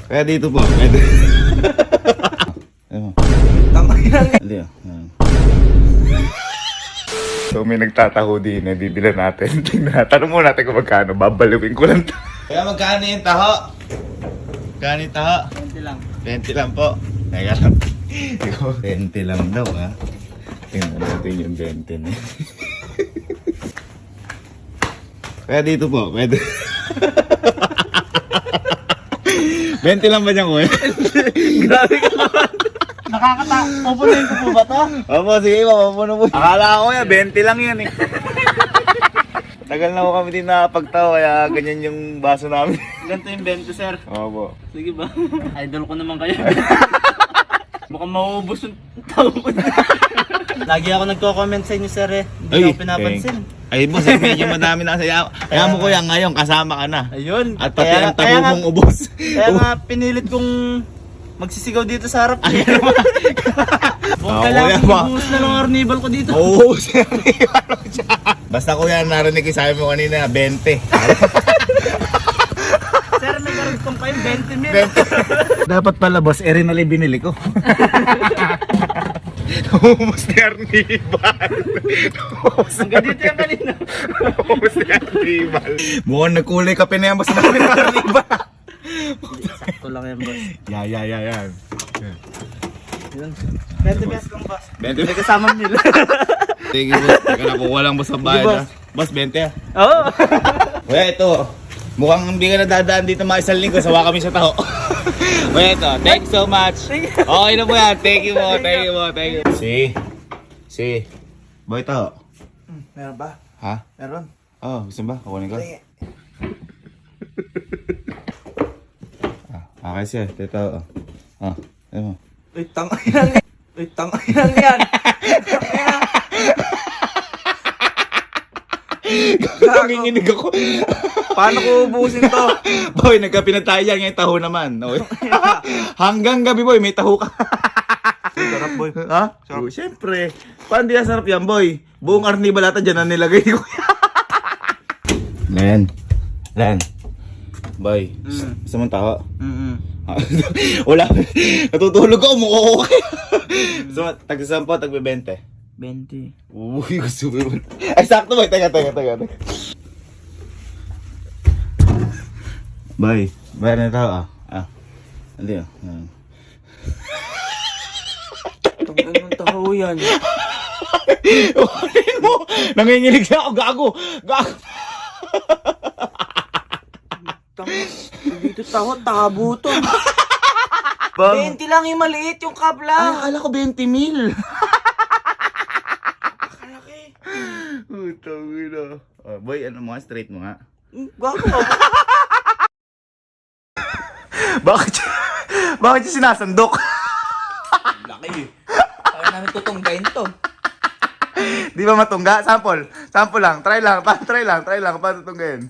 Kaya dito po, pwede. Ayun. Hindi ah. So may nagtataho din, bibila natin. Tanong mo natin kung magkano, babalawin ko lang. Kaya magkano yung taho? Magkano yung taho? 20 lang. 20 lang po. Teka lang. 20 lang daw ha. Tingnan natin yung 20 na. Kaya dito po, pwede. 20 lang ba dyan kuya? Grabe ka naman. Pupunuin ko po ba to? Opo, sige po, pupuno po. Akala ko yan, 20 lang yan eh. Tagal na ko kami din nakapagtawa, kaya ganyan yung baso namin. Ganito yung 20, sir. Opo. Sige ba? Idol ko naman kayo. Mukhang mauubos yung tao ko. Lagi ako nagko-comment sa inyo, sir eh. Hindi ako pinapansin. Ay boss, medyo madami na saya. Kaya mo ko yan ngayon, kasama ka na. Ayun. At pati ang tabo mong ubos. Kaya nga pinilit kong magsisigaw dito sa harap. Ay, Ah, kailangan kuya, ibuhos na lang ang arnibal ko dito. Oo, sir. Basta kuya, narinig ko sabi mo kanina, 20. Sir, nag-arugtong pa yung 20 mil. Dapat pala boss, erinali binili ko. Humos ni Arnibal. Hanggang dito yung kanina. Humos ni Arnibal. Mukhang nagkulay kape na yan, boss namin ni Arnibal. Sakto lang yan, boss. Yan. Yun. 20 pesos lang, boss. 20 May kasama nila. Sige boss, teka na kung walang boss ang bayad Sige, boss. ha. Boss, 20 ha. Oo. Kuya, ito. Mukhang hindi ka nadadaan dito mga isang linggo. Sawa kami sa taho. Kuya, ito. Thank you so much. Okay na po yan. Thank you po. Thank you. Si. Boy, taho. Meron ba? Ha? Meron. Oh, gusto ba? Kukunin ko. Okay siya. Ito. Ayun mo. Uy, tangainan yan. Uy, tangainan yan. Nanginginig ako. Paano ko ubusin to? Boy, nagkapinatayan ngayon taho naman. Okay. Hanggang gabi boy, may taho ka. Sarap, boy. Ha? Sarap. Siyempre. Paano di sarap yan boy? Buong Arnibal ata dyan na nilagay ko. Len. Boy, gusto mong taho? Wala. Natutulog ako, mukha ko. So, tag-10, tag-20. 20. Uy, gusto mo. Ay, sakto boy. Teka. Boy, bayan na tao Hindi Tangainan ng taho yan. Ulit mo! Nanginginig siya ako, gago! Dito taho, tabo to. Bang. 20 lang yung maliit, yung cup Ay, lang. akala ko 20 mil. Kalaki. Utang ina. Boy, ano mo nga? Straight mo nga. Gago ka. Bakit siya sinasandok? Laki. Kaya namin tutunggain to. Di ba matungga? Sample lang. Try lang. Paano tutunggayin?